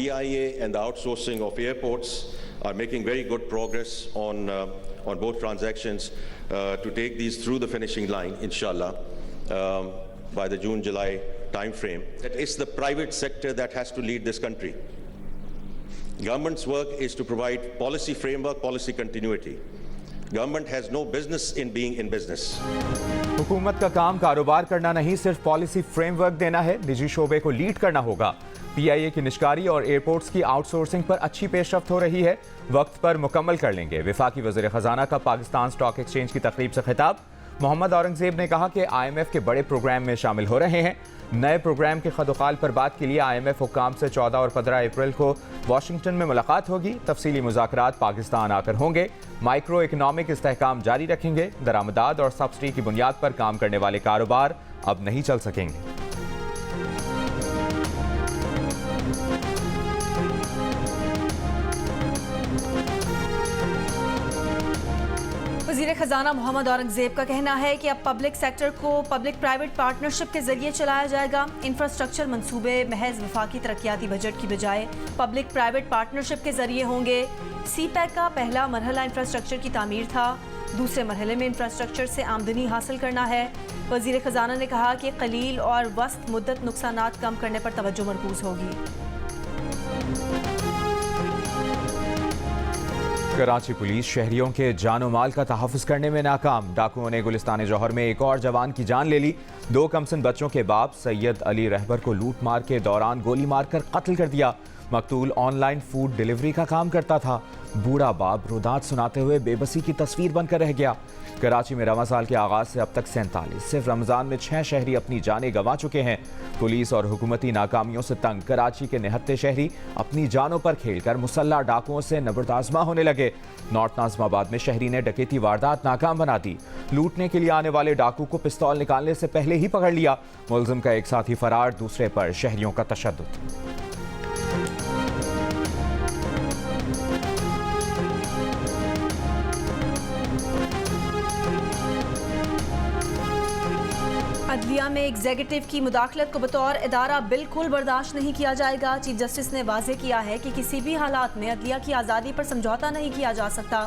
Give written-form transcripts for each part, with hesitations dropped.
PIA and the outsourcing of airports are making very good progress on both transactions to take these through the finishing line, inshallah, by the June-July timeframe. It's the private sector that has to lead this country. Government's work is to provide policy framework, policy continuity. Government has no business in being in business. हुकूमत का काम कारोबार करना नहीं, सिर्फ policy framework देना है। निजी शोबे को लीड करना होगा। PIA की निष्कारी और एयरपोर्ट्स की आउटसोर्सिंग पर अच्छी पेशरफ्त हो रही है, वक्त पर मुकम्मल कर लेंगे। वफाकी वज़ीर ख़जाना का पाकिस्तान स्टॉक एक्सचेंज की तकरीब से खिताब। मोहम्मद औरंगजेब ने कहा कि IMF के बड़े प्रोग्राम में शामिल हो रहे हैं। नए प्रोग्राम के खदोखाल पर बात के लिए IMF हुक्काम से 14 और 15 अप्रैल को वाशिंगटन में मुलाकात होगी। तफसीली मुज़ाकरात पाकिस्तान आकर होंगे। माइक्रो इकनॉमिक इस्तेहकाम जारी रखेंगे। दरामदात और सब्सिडी की बुनियाद पर काम करने वाले कारोबार अब नहीं चल सकेंगे। वज़ीर ख़जाना मोहम्मद औरंगजेब का कहना है कि अब पब्लिक सेक्टर को पब्लिक प्राइवेट पार्टनरशिप के जरिए चलाया जाएगा। इंफ्रास्ट्रक्चर मंसूबे महज वफाकी तरक्याती बजट की बजाय पब्लिक प्राइवेट पार्टनरशिप के जरिए होंगे। CPEC का पहला मरहला इंफ्रास्ट्रक्चर की तामीर था, दूसरे मरहले में इंफ्रास्ट्रक्चर से आमदनी हासिल करना है। वज़ीर ख़जाना ने कहा कि कलील और वस्त मुद्दत नुकसानात कम करने पर तवज्जो मरकूज होगी। कराची पुलिस शहरियों के जानो माल का तहफ़्फ़ुज़ करने में नाकाम। डाकुओं ने गुलिस्तान जौहर में एक और जवान की जान ले ली। 2 कमसिन बच्चों के बाप सैयद अली रहबर को लूट मार के दौरान गोली मारकर कत्ल कर दिया। मकतूल ऑनलाइन फूड डिलीवरी का काम करता था। बूढ़ा बाप रुदात सुनाते हुए बेबसी की तस्वीर बनकर रह गया। कराची में रमज़ान साल के आगाज़ से अब तक 47, सिर्फ रमज़ान में 6 शहरी अपनी जानें गंवा चुके हैं। पुलिस और हुकूमती नाकामियों से तंग कराची के निहत्ते शहरी अपनी जानों पर खेलकर मुसल्ला डाकुओं से नबरदाज़मा होने लगे। नॉर्थ नाज़िमाबाद में शहरी ने डकैती वारदात नाकाम बना दी। लूटने के लिए आने वाले डाकू को पिस्तौल निकालने से पहले ही पकड़ लिया। मुलजिम का एक साथी फरार, दूसरे पर शहरियों का तशद्दुद। अदलिया में एग्जीक्यूटिव की मुदाखलत को बतौर इदारा बिल्कुल बर्दाश्त नहीं किया जाएगा। चीफ जस्टिस ने वाज़े किया है कि किसी भी हालात में अदलिया की आज़ादी पर समझौता नहीं किया जा सकता।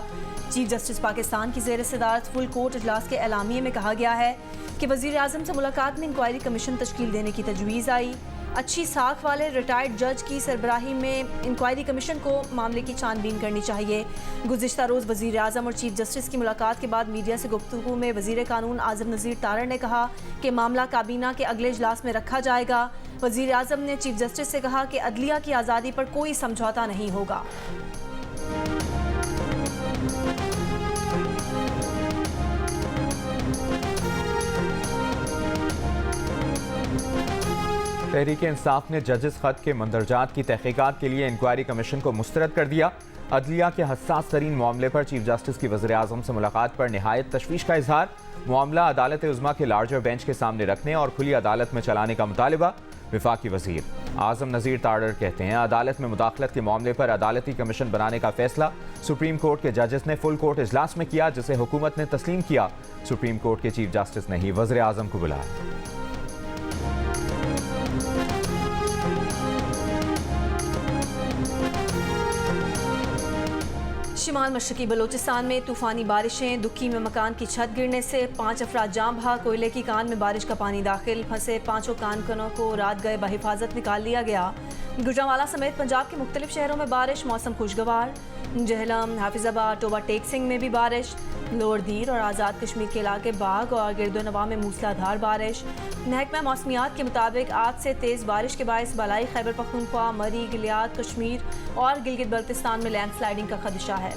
चीफ जस्टिस पाकिस्तान की ज़ेर सदारत फुल कोर्ट इजलास के एलामिये में कहा गया है कि वज़ीर आज़म से मुलाकात में इंक्वायरी कमीशन तश्कील देने की तजवीज़ आई। अच्छी साख वाले रिटायर्ड जज की सरबराही में इंक्वायरी कमीशन को मामले की छानबीन करनी चाहिए। गुज़िश्ता रोज़ वज़ीर आज़म और चीफ जस्टिस की मुलाकात के बाद मीडिया से गुफ्तगू में वज़ीर कानून आज़म नज़ीर तारड़ ने कहा कि मामला काबीना के अगले इजलास में रखा जाएगा। वज़ीर आज़म ने चीफ जस्टिस से कहा कि अदलिया की आज़ादी पर कोई समझौता नहीं होगा। तहरीक इंसाफ ने जजेस खत के मंदरजात की तहकीकात के लिए इंक्वायरी कमीशन को मुस्तरद कर दिया। अदलिया के हसास तरीन मामले पर चीफ जस्टिस की वज़ीर आज़म से मुलाकात पर निहायत तशवीश का इजहार। मामला अदालत उज़्मा के लार्जर बेंच के सामने रखने और खुली अदालत में चलाने का मुतालिबा। वफाकी वज़ीर आज़म नज़ीर तारड़ कहते हैं अदालत में मुदाखलत के मामले पर अदालती कमीशन बनाने का फैसला सुप्रीम कोर्ट के जजेस ने फुल कोर्ट इजलास में किया, जिसे हुकूमत ने तस्लीम किया। सुप्रीम कोर्ट के चीफ जस्टिस ने ही वज़ीर आज़म को बुलाया। शिमाल मशरकी बलोचिस्तान में तूफानी बारिशें, दुक्की में मकान की छत गिरने से 5 अफराद जाम बहाक। कोयले की कान में बारिश का पानी दाखिल, फंसे 5 कानकनों को रात गए बहिफाजत निकाल लिया गया। गुजरांवाला समेत पंजाब के मुख्तलिफ शहरों में बारिश, मौसम खुशगवार। जहलम, हाफिजाबाद, टोबा टेक सिंह में भी बारिश। लोअर दीर और आज़ाद कश्मीर के इलाके बाग और गिरदोनवा में मूसलाधार बारिश। महकमा मौसमियात के मुताबिक आज से तेज़ बारिश के बायस बलाई खैबर पख्तूनख्वा, मरी, गिलियाद, कश्मीर और गिलगित बल्तिस्तान में लैंडस्लाइडिंग का खदशा है।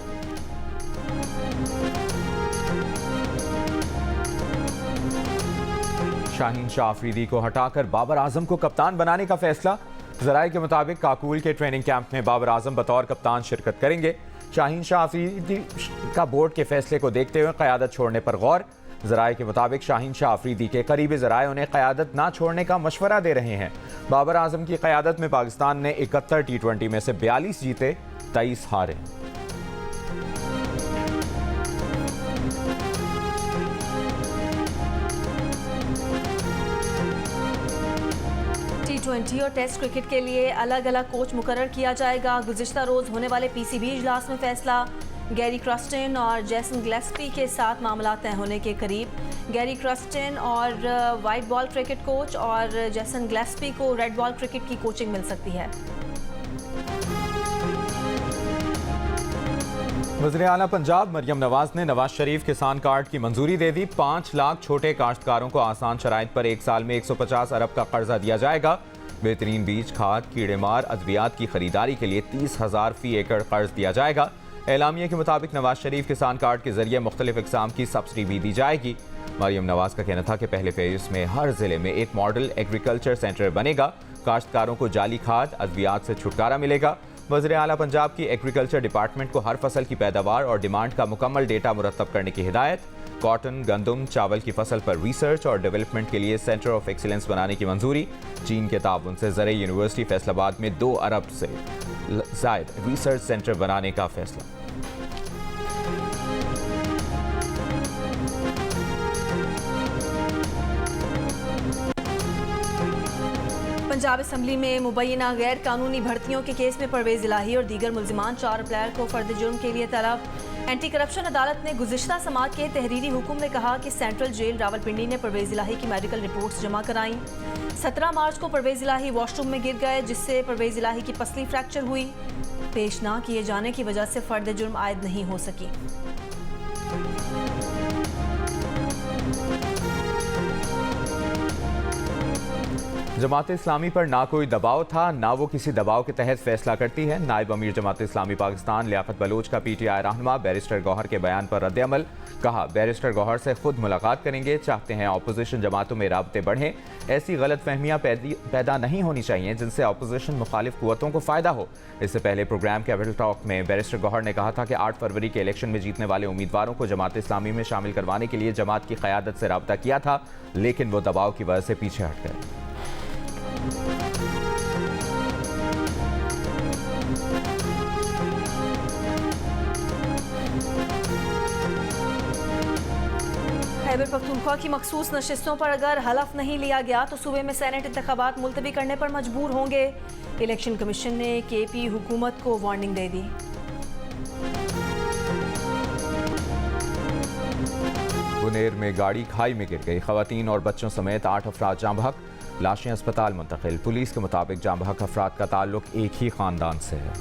शाहीन शाह अफरीदी को हटाकर बाबर आजम को कप्तान बनाने का फैसला। ज़राए के मुताबिक काकूल के ट्रेनिंग कैंप में बाबर आजम बतौर कप्तान शिरकत करेंगे। शाहीन शाह अफरीदी का बोर्ड के फैसले को देखते हुए क़यादत छोड़ने पर गौर। ज़राए के मुताबिक शाहीन शाह अफरीदी के करीबी ज़राए उन्हें क़यादत ना छोड़ने का मशवरा दे रहे हैं। बाबर आजम की क़यादत में पाकिस्तान ने 71 T20 में से 42 जीते, 23 हारे। T20 और टेस्ट क्रिकेट के लिए अलग अलग कोच मुकर्रर किया जाएगा। गुज़िश्ता रोज़ होने वाले PCB इजलास में फैसला। गैरी क्रस्टन और जैसन ग्लेस्पी के साथ मामला तय होने के करीब। गैरी क्रस्टन और वाइट बॉल क्रिकेट कोच और जैसन ग्लेस्पी को रेड बॉल क्रिकेट की कोचिंग मिल सकती है। वज़ीर आला पंजाब मरियम नवाज ने नवाज शरीफ किसान कार्ड की मंजूरी दे दी। 5 लाख छोटे काश्तकारों को आसान शराइत पर 1 साल में 150 अरब का कर्जा दिया जाएगा। बेहतरीन बीज, खाद, कीड़ेमार, अद्वियात की खरीदारी के लिए 30,000 फी एकड़ कर्ज दिया जाएगा। एलामिया के मुताबिक नवाज शरीफ किसान कार्ड के जरिए मुख्तलिफ इकसाम की सब्सिडी भी दी जाएगी। मरियम नवाज का कहना था कि पहले फेज में हर जिले में एक मॉडल एग्रीकल्चर सेंटर बनेगा। काश्तकारों को जाली खाद, अद्वियात से छुटकारा मिलेगा। वज़ीर आला पंजाब की एग्रीकल्चर डिपार्टमेंट को हर फसल की पैदावार और डिमांड का मुकम्मल डेटा मुरतब करने की हिदायत। कॉटन, गंदम, चावल की फसल पर रिसर्च और डेवलपमेंट के लिए सेंटर ऑफ एक्सीलेंस बनाने की मंजूरी। चीन के ताउन से ज़रई यूनिवर्सिटी फैसलाबाद में 2 अरब से ज़ायद रिसर्च सेंटर बनाने का फैसला। पंजाब असम्बली में मुबैना गैर कानूनी भर्तियों के केस में परवेज इलाही और दीगर मुल्जिमान 4 अप्रैल को फर्द जुर्म के लिए तलब। एंटी करप्शन अदालत ने गुज़िश्ता समात के तहरीरी हुक्म में कहा कि सेंट्रल जेल रावलपिंडी ने परवेज इलाही की मेडिकल रिपोर्ट्स जमा कराईं। 17 मार्च को परवेज इलाही वॉशरूम में गिर गए, जिससे परवेज इलाही की पसली फ्रैक्चर हुई। पेश ना किए जाने की वजह से फर्द जुर्म आयद नहीं हो सकी। जमात इस्लामी पर ना कोई दबाव था, ना वो किसी दबाव के तहत फैसला करती है। नायब अमीर जमात इस्लामी पाकिस्तान लियाकत बलोच का PTI रहनुमा बैरिस्टर गौहर के बयान पर रद्द-ए-अमल। कहा, बैरिस्टर गौहर से खुद मुलाकात करेंगे, चाहते हैं अपोजिशन जमातों में राबते बढ़ें। ऐसी गलत फहमियाँ पैदा नहीं होनी चाहिए जिनसे अपोजिशन मुखालिफ कुव्वतों को फ़ायदा हो। इससे पहले प्रोग्राम कैपिटल टॉक में बैरिस्टर गौहर ने कहा था कि 8 फरवरी के इलेक्शन में जीतने वाले उम्मीदवारों को जमात इस्लामी में शामिल करवाने के लिए जमात की क़यादत से राबता किया था, लेकिन वो दबाव की वजह से पीछे हट गए। खैबर पख्तूनख्वा की मखसूस नशिस्तों पर अगर हलफ नहीं लिया गया तो सूबे में सेनेट इंतखाबात मुलतवी करने पर मजबूर होंगे। इलेक्शन कमीशन ने KP हुकूमत को वार्निंग दे दी। बुनेर में गाड़ी खाई में गिर गई, खवातीन और बच्चों समेत 8 अफराद जाँ बहक, लाशें अस्पताल मुंतकिल। पुलिस के मुताबिक जाँ बहक अफराद का ताल्लुक एक ही खानदान से है।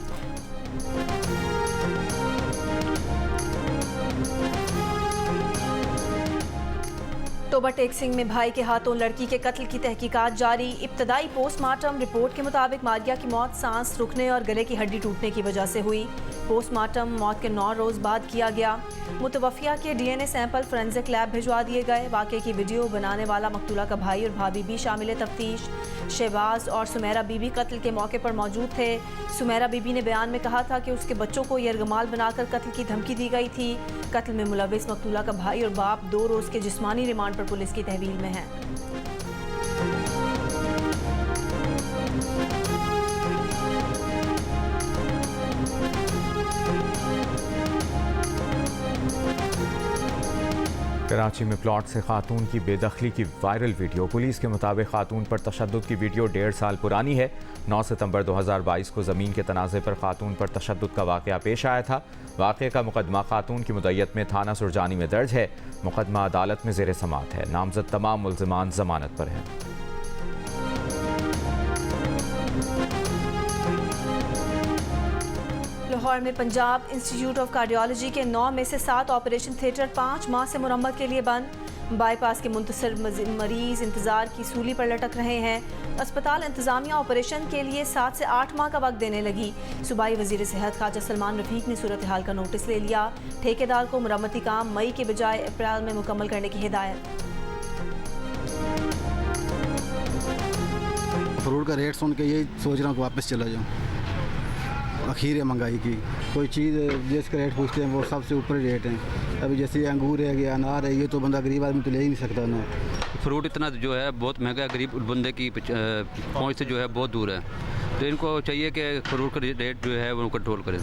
टोबा टेक सिंह में भाई के हाथों लड़की के कत्ल की तहकीकात जारी। इब्तदाई पोस्टमार्टम रिपोर्ट के मुताबिक मारिया की मौत सांस रुकने और गले की हड्डी टूटने की वजह से हुई। पोस्टमार्टम मौत के 9 रोज़ बाद किया गया। मुतवफ़िया के DNA सैंपल फोरेंसिक लैब भिजवा दिए गए। वाक़े की वीडियो बनाने वाला मकतूला का भाई और भाभी भी शामिल तफ्तीश। शहबाज और सुमेरा बीबी कत्ल के मौके पर मौजूद थे। सुमेरा बीबी ने बयान में कहा था कि उसके बच्चों को यरगमाल बनाकर कत्ल की धमकी दी गई थी। कत्ल में मुलविस मकतूला का भाई और बाप 2 रोज़ के जिस्मानी रिमांड पर पुलिस की तहवील में है। कराची में प्लॉट से खातून की बेदखली की वायरल वीडियो। पुलिस के मुताबिक खातून पर तशद्दुद की वीडियो 1.5 साल पुरानी है। 9 सितंबर 2022 को ज़मीन के तनाज़े पर खातून पर तशद्दुद का वाक़या पेश आया था। वाक़े का मुकदमा खातून की मुद्दत में थाना सुरजानी में दर्ज है। मुकदमा अदालत में ज़ेर समाअत है। नामज़द तमाम मुल्ज़िमान ज़मानत पर हैं। लाहौर में पंजाब इंस्टीट्यूट ऑफ कार्डियोलॉजी के 9 में से 7 ऑपरेशन थिएटर 5 माह से मुरम्मत के लिए बंद। बाईपास के मुंतसर मरीज इंतजार की सूली पर लटक रहे हैं। अस्पताल इंतजामिया ऑपरेशन के लिए 7 से 8 माह का वक्त देने लगी। सूबाई वजीर सेहत ख्वाजा सलमान रफीक ने सूरत हाल का नोटिस ले लिया। ठेकेदार को मुरम्मती काम मई के बजाय अप्रैल में मुकम्मल करने की हिदायत। फ्रूट का रेट सुन के यही सोच रहा हूँ कि वापस चला जाऊँ। आखिर है महंगाई की, कोई चीज़ जिसका रेट पूछते हैं वो सबसे ऊपर रेट हैं। अभी जैसे अंगूर है, अनार है, ये तो बंदा गरीब आदमी तो ले ही नहीं सकता ना। फ्रूट इतना जो है बहुत महंगा है, गरीब बंदे की पहुंच से जो है बहुत दूर है। तो इनको चाहिए कि फ्रूट का रेट जो है वो कंट्रोल करें।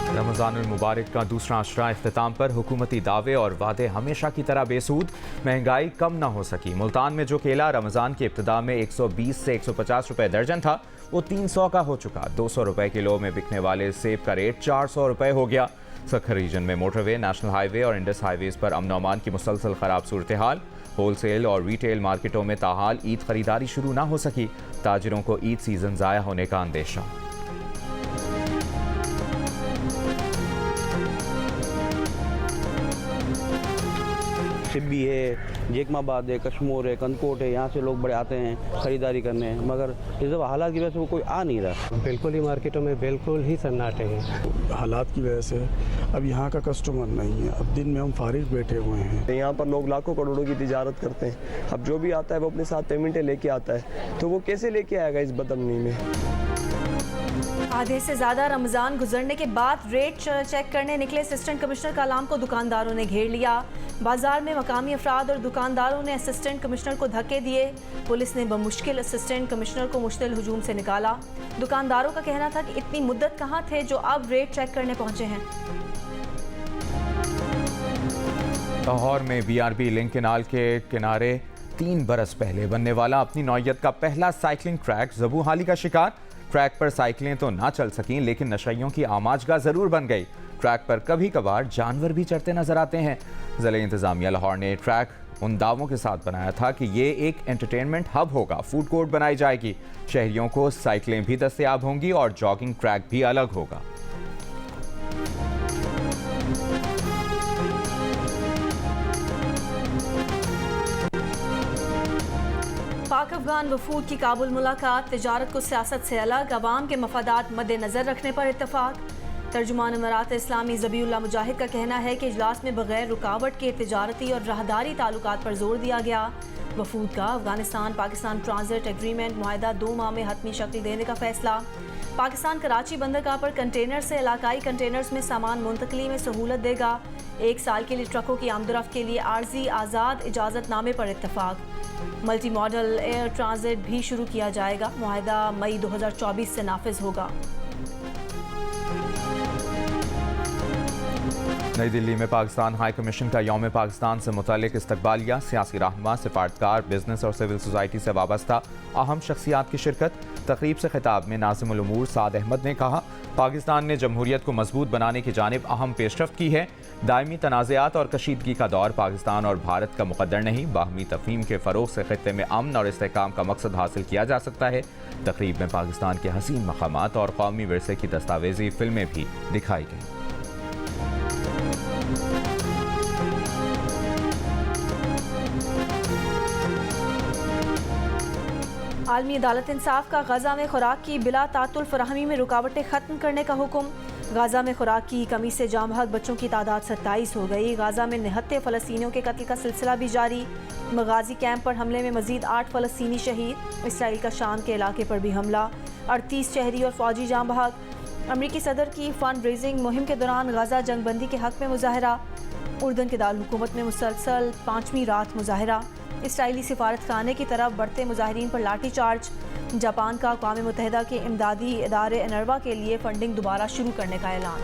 रमज़ानुल मुबारक का दूसरा अशरा इख्तिताम पर हुकूमती दावे और वादे हमेशा की तरह बेसूद। महंगाई कम ना हो सकी। मुल्तान में जो केला रमज़ान की इब्तिदा में 120 से 150 रुपए दर्जन था, वो 300 का हो चुका। 200 रुपए किलो में बिकने वाले सेब का रेट 400 रुपए हो गया। सखर रीजन में मोटरवे, नेशनल हाईवे और इंडस हाईवेज पर अमन अमान की मुसलसल खराब सूरत हाल। होलसेल और रिटेल मार्केटों में ताहाल ईद खरीदारी शुरू ना हो सकी। ताजिरों को ईद सीजन ज़ाया होने का अंदेशा। सिब्बी है, जेकमाबाद है, कश्मोर है, कंदकोट है, यहाँ से लोग बड़े आते हैं ख़रीदारी करने, मगर इस दफ़ा हालात की वजह से वो कोई आ नहीं रहा। बिल्कुल ही मार्केटों में बिल्कुल ही सन्नाटे हैं। हालात की वजह से अब यहाँ का कस्टमर नहीं है। अब दिन में हम फारिग बैठे हुए हैं। यहाँ पर लोग लाखों करोड़ों की तिजारत करते हैं। अब जो भी आता है वो अपने साथ पेमेंटें लेके आता है, तो वो कैसे लेके आएगा इस बदअमनी में। आधे से ज़्यादा रमज़ान गुजरने के बाद रेट चेक करने निकले असिस्टेंट कमिश्नर कालाम को दुकानदारों ने घेर लिया। बाजार में मकामी अफराद और दुकानदारों ने असिस्टेंट कमिश्नर को धक्के दिए। पुलिस ने बमुश्किल असिस्टेंट कमिश्नर को मुश्तिल हुजूम से निकाला। दुकानदारों का कहना था कि इतनी मुद्दत कहाँ थे जो अब रेट चेक करने पहुंचे हैं। लाहौर में BRB लिंक केनाल के किनारे 3 बरस पहले बनने वाला अपनी नौयत का पहला साइकिलिंग ट्रैक ज़बू हाली का शिकार। ट्रैक पर साइकिलें तो ना चल सकीं, लेकिन नशइयों की आमाजगाह ज़रूर बन गई। ट्रैक पर कभी कभार जानवर भी चढ़ते नजर आते हैं। ज़िला इंतज़ामिया लाहौर ने ट्रैक उन दावों के साथ बनाया था कि ये एक एंटरटेनमेंट हब होगा, फूड कोर्ट बनाई जाएगी, शहरियों को साइकिलें भी दस्तयाब होंगी और जॉगिंग ट्रैक भी अलग होगा। पाक अफगान वफूद की काबुल मुलाकात। तिजारत को सियासत से अलग, अवाम के मफादात मद्देनजर रखने पर इत्तफाक। तर्जुमान इमारात इस्लामी ज़बीउल्लाह मुजाहिद का कहना है कि इजलास में बगैर रुकावट के तिजारती और राहदारी ताल्लुकात पर जोर दिया गया। वफूद का अफगानिस्तान पाकिस्तान ट्रांजिट एग्रीमेंट मुआहदा 2 माह में हतमी शक्ल देने का फैसला। पाकिस्तान कराची बंदरगाह पर कंटेनर से इलाकाई कंटेनर्स में सामान मुंतकली में सहूलत देगा। 1 साल के लिए ट्रकों की आमदरफ्त के लिए आर्जी आज़ाद इजाज़तनामे पर इत्तफाक। मल्टी मॉडल एयर ट्रांजिट भी शुरू किया जाएगा। मुआहदा मई 2024 से नाफिज होगा। नई दिल्ली में पाकिस्तान हाई कमीशन का यौम पाकिस्तान से मुतालिक इस्तकबालिया। सियासी रहनुमा, सिफारतकार, बिजनेस और सिविल सोसाइटी से वाबस्ता अहम शख्सियात की शिरकत। तकरीब से खिताब में नाज़िमुल उमूर साद अहमद ने कहा, पाकिस्तान ने जमहूरियत को मजबूत बनाने की जानिब अहम पेशरफ्त की है। दायमी तनाज़ात और कशीदगी का दौर पाकिस्तान और भारत का मुकद्दर नहीं। बाहमी तफहीम के फ़रोग़ से खित्ते में अमन और इस्तेहकाम का मकसद हासिल किया जा सकता है। तकरीब में पाकिस्तान के हसीन मकामात और कौमी विरसे की दस्तावेजी फिल्में भी दिखाई गईं। आलमी अदालत इंसाफ का गजा में खुराक की बिला तातुल फराहमी में रुकावटें ख़त्म करने का हुक्म। गाजा में खुराक की कमी से जाम बहक बच्चों की तादाद 27 हो गई। गाजा में निहत्ते फ़लस्तीनियों के कत्ल का सिलसिला भी जारी। मगाजी कैंप पर हमले में मजीद 8 फ़लस्तीनी शहीद। इसराइल का शाम के इलाके पर भी हमला। 38 शहरी और फौजी जाम बहक। अमरीकी सदर की फंड रेजिंग मुहिम के दौरान गाजा जंगबंदी के हक में मुजाहरा। उर्दन के दारुल हुकूमत में मुसलसल 5वीं रात मुजाहरा। इसराइली सिफारत खाने की तरफ बढ़ते मुजाहिरीन पर लाठी चार्ज। जापान का अक़वाम मुत्तहिदा के इमदादी इदारे अनरवा के लिए फंडिंग दोबारा शुरू करने का ऐलान।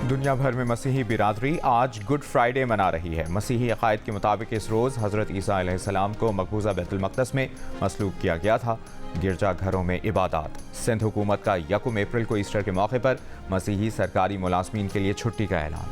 दुनिया भर में मसीही बिरादरी आज गुड फ्राइडे मना रही है। मसीही अकायद के मुताबिक इस रोज़ हज़रत ईसा अलैहिस्सलाम को मकबूजा बैतुल मक़दस में मसलूब किया गया था। गिरजाघरों में इबादत। सिंध हुकूमत का 1 अप्रैल को ईस्टर के मौके पर मसीही सरकारी मुलाजमीन के लिए छुट्टी का ऐलान।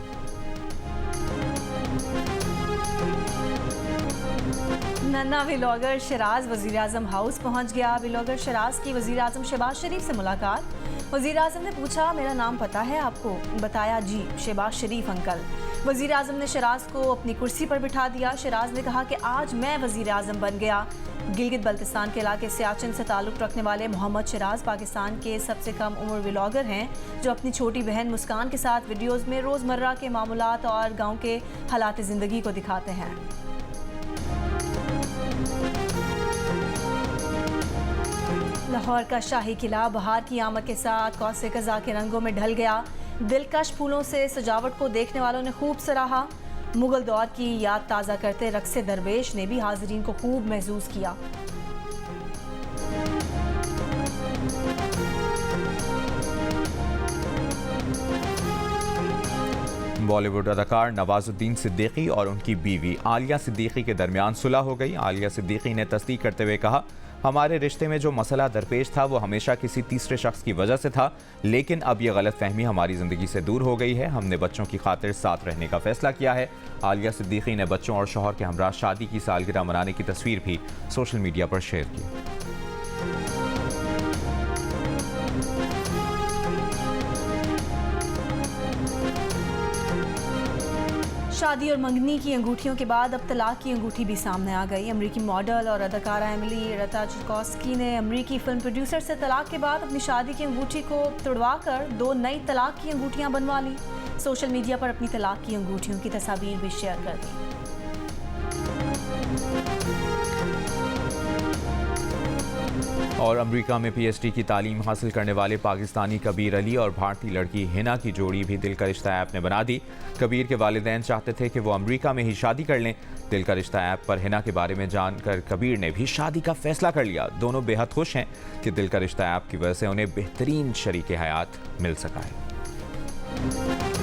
नन्ना व्लॉगर शराज वज़ीर-ए-आज़म हाउस पहुंच गया। व्लॉगर शराज की वज़ीर-ए-आज़म शहबाज शरीफ से मुलाकात। वज़ीर-ए-आज़म ने पूछा, मेरा नाम पता है आपको? बताया, जी, शहबाज शरीफ अंकल। वज़ीर-ए-आज़म ने शराज को अपनी कुर्सी पर बिठा दिया। शराज ने कहा कि आज मैं वज़ीर-ए-आज़म बन गया। गिलगित बल्तिस्तान के इलाके सियाचिन से ताल्लुक़ रखने वाले मोहम्मद शराज पाकिस्तान के सबसे कम उम्र व्लॉगर हैं, जो अपनी छोटी बहन मुस्कान के साथ वीडियोज़ में रोज़मर्रा के मामूलात और गाँव के हालात ज़िंदगी को दिखाते हैं। लाहौर का शाही किला बहार की आमद के साथ कौसे कज़ा के रंगों में ढल गया। दिलकश फूलों से सजावट को देखने वालों ने खूब सराहा। मुगल दौर की याद ताज़ा करते रक्स दरवेश ने भी हाज़रीन को खूब महसूस किया। बॉलीवुड अदाकार नवाजुद्दीन सिद्दीकी और उनकी बीवी आलिया सिद्दीकी के दरमियान सुलह हो गई। आलिया सिद्दीकी ने तस्दीक करते हुए कहा, हमारे रिश्ते में जो मसला दरपेश था वो हमेशा किसी तीसरे शख्स की वजह से था, लेकिन अब ये गलतफहमी हमारी ज़िंदगी से दूर हो गई है। हमने बच्चों की खातिर साथ रहने का फैसला किया है। आलिया सिद्दीकी ने बच्चों और शौहर के हमरा शादी की सालगिरह मनाने की तस्वीर भी सोशल मीडिया पर शेयर की। शादी और मंगनी की अंगूठियों के बाद अब तलाक की अंगूठी भी सामने आ गई। अमरीकी मॉडल और अदाकारा एमिली रताचकोस्की ने अमरीकी फिल्म प्रोड्यूसर से तलाक के बाद अपनी शादी की अंगूठी को तुड़वाकर 2 नई तलाक की अंगूठियां बनवा ली। सोशल मीडिया पर अपनी तलाक की अंगूठियों की तस्वीर भी शेयर कर दी। और अमेरिका में पीएचडी की तालीम हासिल करने वाले पाकिस्तानी कबीर अली और भारतीय लड़की हिना की जोड़ी भी दिल का रिश्ता ऐप ने बना दी। कबीर के वालिदैन चाहते थे कि वो अमेरिका में ही शादी कर लें। दिल का रिश्ता ऐप पर हिना के बारे में जानकर कबीर ने भी शादी का फैसला कर लिया। दोनों बेहद खुश हैं कि दिल का रिश्ता ऐप की वजह से उन्हें बेहतरीन शरीके हयात मिल सका है।